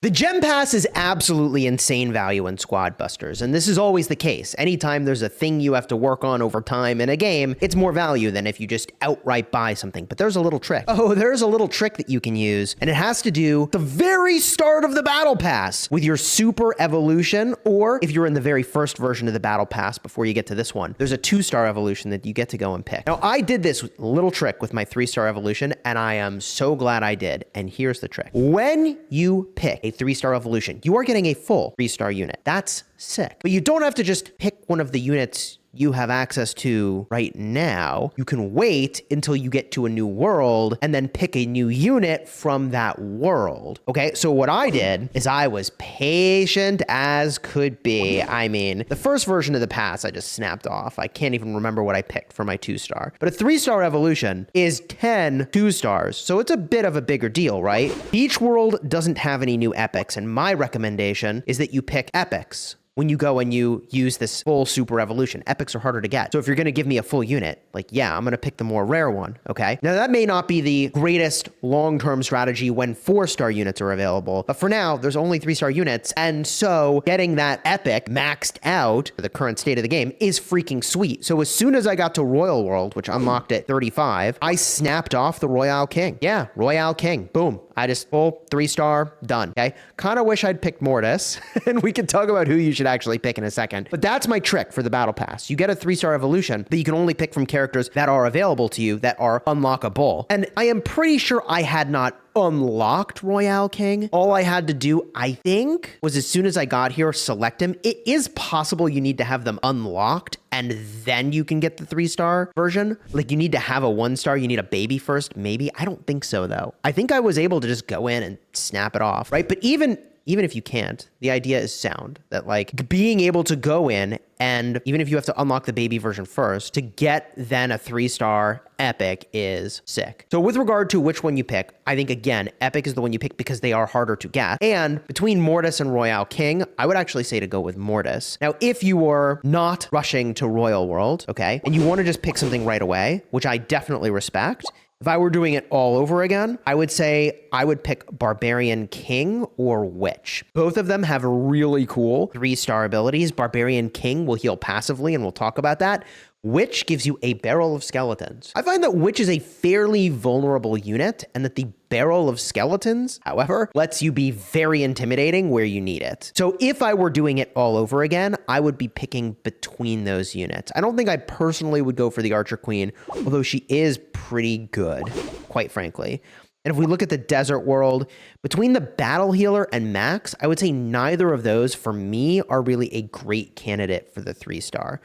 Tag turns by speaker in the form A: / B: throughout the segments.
A: The Gem Pass is absolutely insane value in Squad Busters, and this is always the case. Anytime there's a thing you have to work on over time in a game, it's more value than if you just outright buy something. But there's a little trick. Oh, there's a little trick that you can use, and it has to do with the very start of the Battle Pass with your Super Evolution, or if you're in the very first version of the Battle Pass before you get to this one, there's a 2-star evolution that you get to go and pick. Now, I did this little trick with my 3-star evolution, and I am so glad I did. And here's the trick. When you pick a 3-star evolution, you are getting a full 3-star unit. That's sick. But you don't have to just pick one of the units you have access to right now. You can wait until you get to a new world and then pick a new unit from that world. Okay, so what I did is I was patient as could be. I mean, the first version of the pass I just snapped off. I can't even remember what I picked for my 2-star. But a 3-star evolution is 10 2-stars, so it's a bit of a bigger deal, right? Each world doesn't have any new epics, and my recommendation is that you pick epics when you go and you use this full super evolution. Epics are harder to get. So if you're going to give me a full unit, like, yeah, I'm going to pick the more rare one, okay? Now, that may not be the greatest long-term strategy when 4-star units are available, but for now, there's only 3-star units, and so getting that epic maxed out for the current state of the game is freaking sweet. So as soon as I got to Royal World, which unlocked at 35, I snapped off the Royale King. Yeah, Royale King. Boom. I just full 3-star, done, okay? Kind of wish I'd picked Mortis, and we could talk about who you should actually pick in a second. But that's my trick for the Battle Pass. You get a 3-star evolution, but you can only pick from characters that are available to you that are unlockable. And I am pretty sure I had not unlocked Royale King. All I had to do, I think, was as soon as I got here, select him. It is possible you need to have them unlocked and then you can get the 3-star version. Like, you need to have a 1-star, you need a baby first, maybe. I don't think so, though. I think I was able to just go in and snap it off, right? But even if you can't, the idea is sound. That, like, being able to go in and even if you have to unlock the baby version first, to get then a 3-star epic is sick. So with regard to which one you pick, I think, again, epic is the one you pick because they are harder to get. And between Mortis and Royale King, I would actually say to go with Mortis. Now, if you were not rushing to Royal World, okay, and you want to just pick something right away, which I definitely respect, if I were doing it all over again, I would say I would pick Barbarian King or Witch. Both of them have really cool 3-star abilities. Barbarian King will heal passively, and we'll talk about that. Witch gives you a barrel of skeletons. I find that Witch is a fairly vulnerable unit, and that the barrel of skeletons, however, lets you be very intimidating where you need it. So if I were doing it all over again, I would be picking between those units. I don't think I personally would go for the Archer Queen, although she is pretty good, quite frankly. And if we look at the desert world, between the Battle Healer and Max, I would say neither of those, for me, are really a great candidate for the 3-star.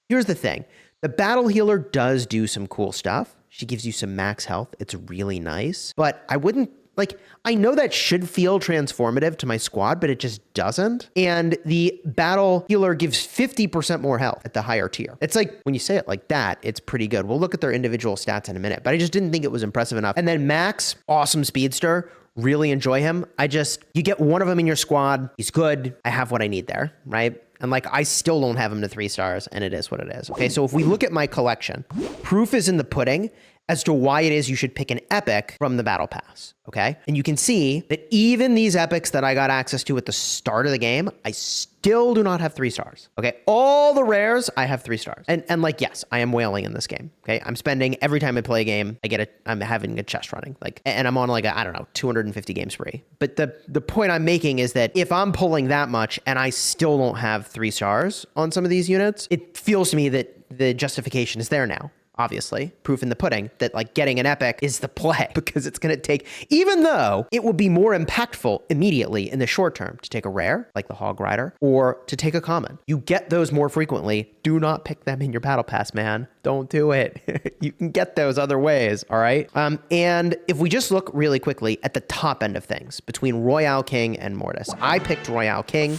A: Here's the thing. The Battle Healer does do some cool stuff. She gives you some max health. It's really nice. But I wouldn't, like, I know that should feel transformative to my squad, but it just doesn't. And the Battle Healer gives 50% more health at the higher tier. It's like, when you say it like that, it's pretty good. We'll look at their individual stats in a minute, but I just didn't think it was impressive enough. And then Max, awesome speedster. Really enjoy him. You get one of them in your squad. He's good. I have what I need there, right? And like, I still don't have him to 3 stars, and it is what it is. Okay, so if we look at my collection, proof is in the pudding as to why it is you should pick an epic from the Battle Pass, okay? And you can see that even these epics that I got access to at the start of the game, I still do not have 3 stars, okay? All the rares, I have 3 stars. And like, yes, I am whaling in this game, okay? I'm spending, every time I play a game, I'm having a chest running, like, and I'm on like a, I don't know, 250 game spree. But the point I'm making is that if I'm pulling that much and I still don't have 3 stars on some of these units, it feels to me that the justification is there now. Obviously, proof in the pudding that like getting an epic is the play, because it's going to take, even though it would be more impactful immediately in the short term to take a rare like the Hog Rider or to take a common. You get those more frequently. Do not pick them in your Battle Pass, man. Don't do it. You can get those other ways, all right? And if we just look really quickly at the top end of things between Royale King and Mortis, I picked Royale King.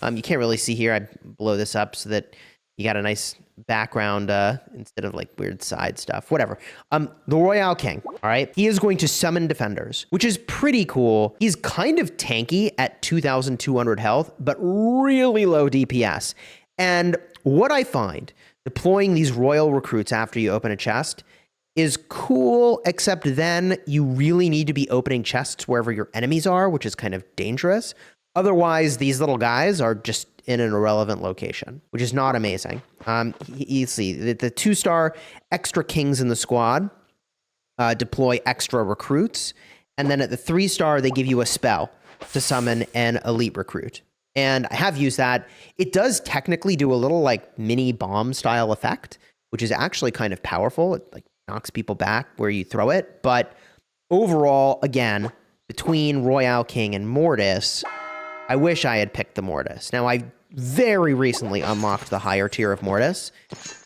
A: You can't really see here. I blow this up so that you got a nice background instead of like weird side stuff, whatever. The Royale King, all right, he is going to summon defenders, which is pretty cool. He's kind of tanky at 2,200 health, but really low DPS. And what I find deploying these royal recruits after you open a chest is cool, except then you really need to be opening chests wherever your enemies are, which is kind of dangerous. Otherwise, these little guys are just in an irrelevant location, which is not amazing. You see, the 2-star extra kings in the squad deploy extra recruits. And then at the 3-star, they give you a spell to summon an elite recruit. And I have used that. It does technically do a little like mini bomb style effect, which is actually kind of powerful. It like knocks people back where you throw it. But overall, again, between Royale King and Mortis, I wish I had picked the Mortis. Now, I very recently unlocked the higher tier of Mortis,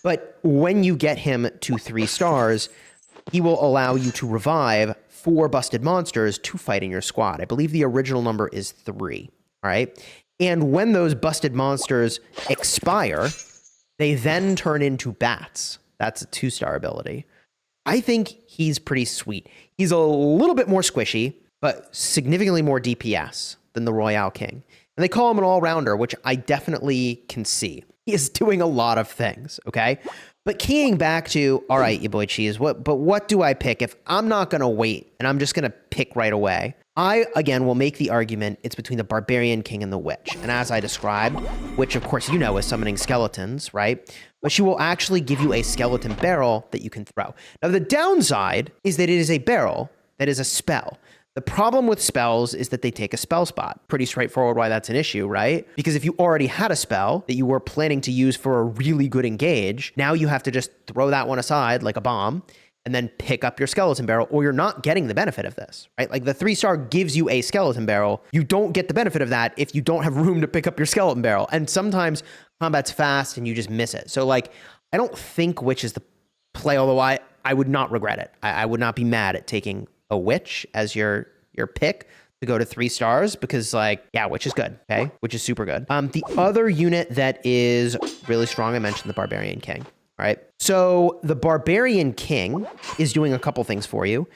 A: but when you get him to 3 stars, he will allow you to revive 4 busted monsters to fight in your squad. I believe the original number is 3, all right? And when those busted monsters expire, they then turn into bats. That's a 2-star ability. I think he's pretty sweet. He's a little bit more squishy, but significantly more DPS than the Royale King. And they call him an all-rounder, which I definitely can see. He is doing a lot of things, okay? But keying back to, all right, you boy cheese, what do I pick if I'm not going to wait and I'm just going to pick right away? I, again, will make the argument it's between the Barbarian King and the Witch. And as I described, which of course you know is summoning skeletons, right? But she will actually give you a skeleton barrel that you can throw. Now, the downside is that it is a barrel that is a spell. The problem with spells is that they take a spell spot. Pretty straightforward why that's an issue, right? Because if you already had a spell that you were planning to use for a really good engage, now you have to just throw that one aside like a bomb and then pick up your skeleton barrel, or you're not getting the benefit of this, right? Like the 3-star gives you a skeleton barrel. You don't get the benefit of that if you don't have room to pick up your skeleton barrel. And sometimes combat's fast and you just miss it. So like, I don't think Witch is the play, although I would not regret it. I would not be mad at taking a Witch as your pick to go to 3 stars because like, yeah, Witch is good, okay? Witch is super good. The other unit that is really strong, I mentioned the Barbarian King, all right? So the Barbarian King is doing a couple things for you.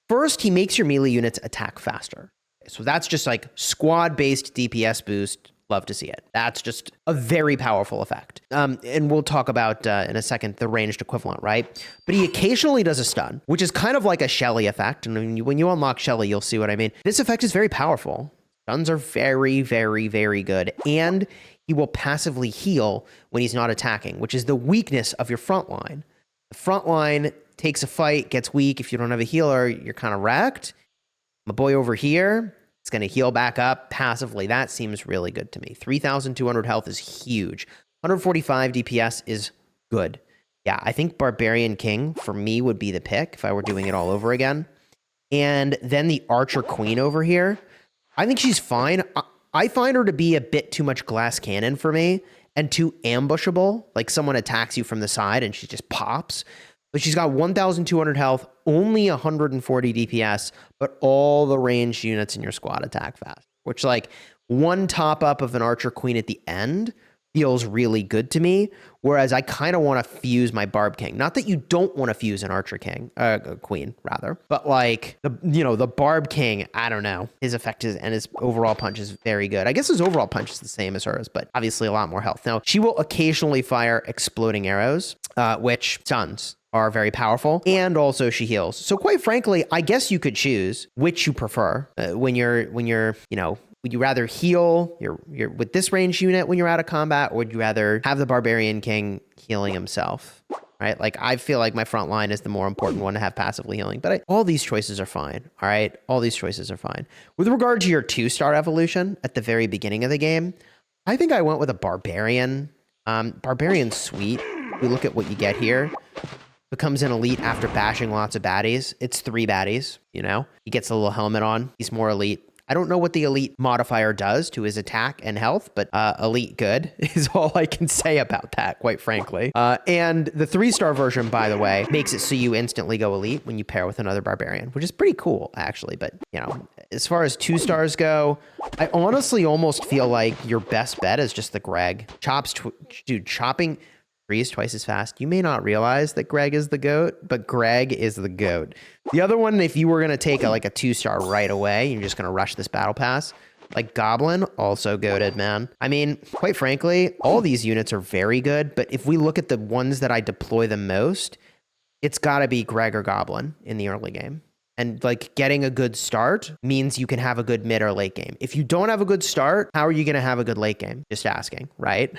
A: First, he makes your melee units attack faster. So that's just like squad-based DPS boost. Love to see it. That's just a very powerful effect. And we'll talk about in a second the ranged equivalent, right? But he occasionally does a stun, which is kind of like a Shelly effect. And when you unlock Shelly, you'll see what I mean. This effect is very powerful. Stuns are very, very, very good. And he will passively heal when he's not attacking, which is the weakness of your front line. The front line takes a fight, gets weak. If you don't have a healer, you're kind of wrecked. My boy over here, it's going to heal back up passively. That seems really good to me. 3,200 health is huge. 145 DPS is good. Yeah, I think Barbarian King for me would be the pick if I were doing it all over again. And then the Archer Queen over here, I think she's fine. I find her to be a bit too much glass cannon for me and too ambushable. Like someone attacks you from the side and she just pops. But she's got 1,200 health, only 140 DPS, but all the ranged units in your squad attack fast, which like one top up of an Archer Queen at the end feels really good to me. Whereas I kind of want to fuse my Barb King. Not that you don't want to fuse an Archer King, Queen rather, but like the Barb King, I don't know. His effect is, and his overall punch is very good. I guess his overall punch is the same as hers, but obviously a lot more health. Now she will occasionally fire exploding arrows, which stuns are very powerful, and also she heals. So quite frankly, I guess you could choose which you prefer when you're would you rather heal your with this range unit when you're out of combat, or would you rather have the Barbarian King healing himself? Right? Like I feel like my front line is the more important one to have passively healing, but all these choices are fine. All right, all these choices are fine. With regard to your 2-star evolution at the very beginning of the game, I think I went with a Barbarian. Barbarian's sweet. We look at what you get here. Becomes an elite after bashing lots of baddies. It's 3 baddies, He gets a little helmet on. He's more elite. I don't know what the elite modifier does to his attack and health, but elite good is all I can say about that, quite frankly. And the 3-star version, by the way, makes it so you instantly go elite when you pair with another Barbarian, which is pretty cool, actually. But, as far as 2-stars go, I honestly almost feel like your best bet is just the Greg. Chopping 3 is twice as fast. You may not realize that Greg is the GOAT, but Greg is the GOAT. The other one, if you were going to take a 2-star right away, you're just going to rush this battle pass, like Goblin, also goated, man. I mean, quite frankly, all these units are very good, but if we look at the ones that I deploy the most, it's got to be Greg or Goblin in the early game. And like getting a good start means you can have a good mid or late game. If you don't have a good start, how are you going to have a good late game? Just asking, right?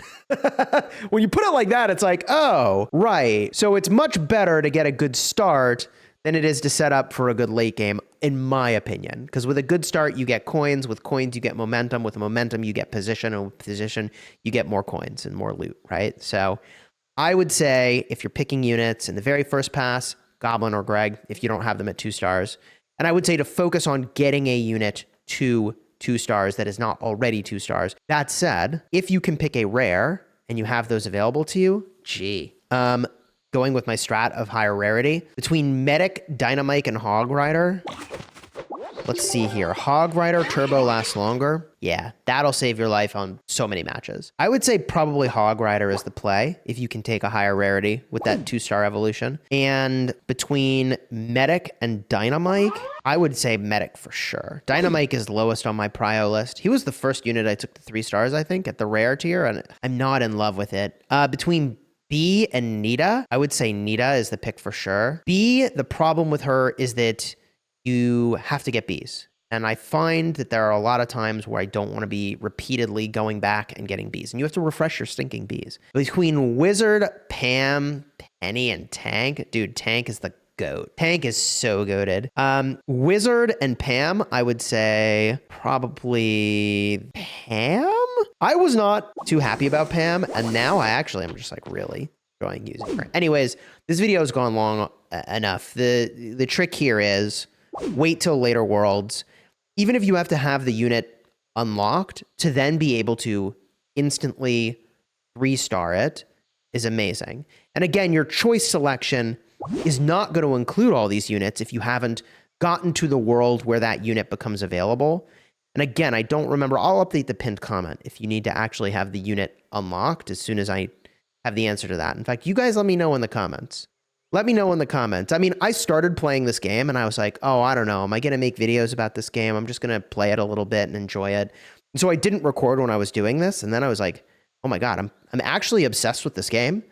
A: When you put it like that, it's like, oh, right. So it's much better to get a good start than it is to set up for a good late game, in my opinion. Because with a good start, you get coins. With coins, you get momentum. With momentum, you get position. And with position, you get more coins and more loot, right? So I would say if you're picking units in the very first pass, Goblin or Greg, if you don't have them at 2 stars. And I would say to focus on getting a unit to 2 stars that is not already 2 stars. That said, if you can pick a rare and you have those available to you, going with my strat of higher rarity, between Medic, Dynamite, and Hog Rider, let's see here. Hog Rider Turbo lasts longer. Yeah, that'll save your life on so many matches. I would say probably Hog Rider is the play if you can take a higher rarity with that 2-star evolution. And between Medic and Dynamite, I would say Medic for sure. Dynamite is lowest on my prio list. He was the first unit I took to 3 stars, I think, at the rare tier, and I'm not in love with it. Between B and Nita, I would say Nita is the pick for sure. B, the problem with her is that you have to get Bs. And I find that there are a lot of times where I don't want to be repeatedly going back and getting Bs. And you have to refresh your stinking Bs. Between Wizard, Pam, Penny, and Tank, dude, Tank is the GOAT. Tank is so goated. Wizard and Pam, I would say probably Pam? I was not too happy about Pam, and now I actually am just like really enjoying using her. Anyways, this video has gone long enough. The trick here is wait till later worlds. Even if you have to have the unit unlocked to then be able to instantly 3-star it is amazing. And again, your choice selection is not going to include all these units if you haven't gotten to the world where that unit becomes available. And again, I don't remember. I'll update the pinned comment if you need to actually have the unit unlocked as soon as I have the answer to that. In fact, you guys let me know in the comments. Let me know in the comments. I mean, I started playing this game and I was like, oh, I don't know. Am I going to make videos about this game? I'm just going to play it a little bit and enjoy it. And so I didn't record when I was doing this. And then I was like, oh my God, I'm actually obsessed with this game.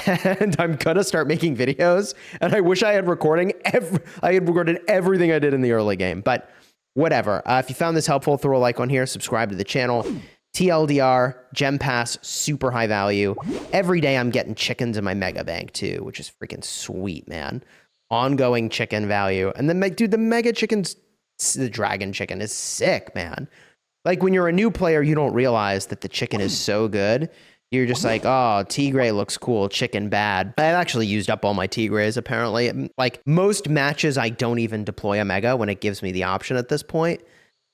A: And I'm going to start making videos. And I wish I had recorded everything I did in the early game. But whatever. If you found this helpful, throw a like on here, subscribe to the channel. TLDR, Gem Pass, super high value. Every day I'm getting chickens in my Mega Bank too, which is freaking sweet, man. Ongoing chicken value. And then, dude, the Mega Chicken's, the Dragon Chicken is sick, man. Like when you're a new player, you don't realize that the chicken is so good. You're just like, oh, Tigray looks cool, chicken bad. I've actually used up all my Tigrays, apparently. Like most matches, I don't even deploy a Mega when it gives me the option at this point,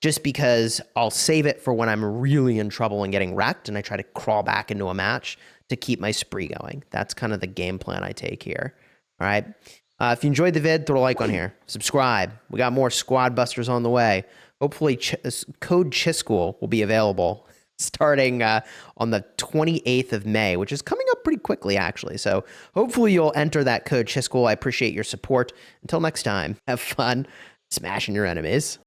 A: just because I'll save it for when I'm really in trouble and getting wrecked, and I try to crawl back into a match to keep my spree going. That's kind of the game plan I take here. All right. If you enjoyed the vid, throw a like on here. Subscribe. We got more Squad Busters on the way. Hopefully, code Chisgule will be available starting on the 28th of May, which is coming up pretty quickly, actually. So hopefully you'll enter that code Chisgule. I appreciate your support. Until next time, have fun smashing your enemies.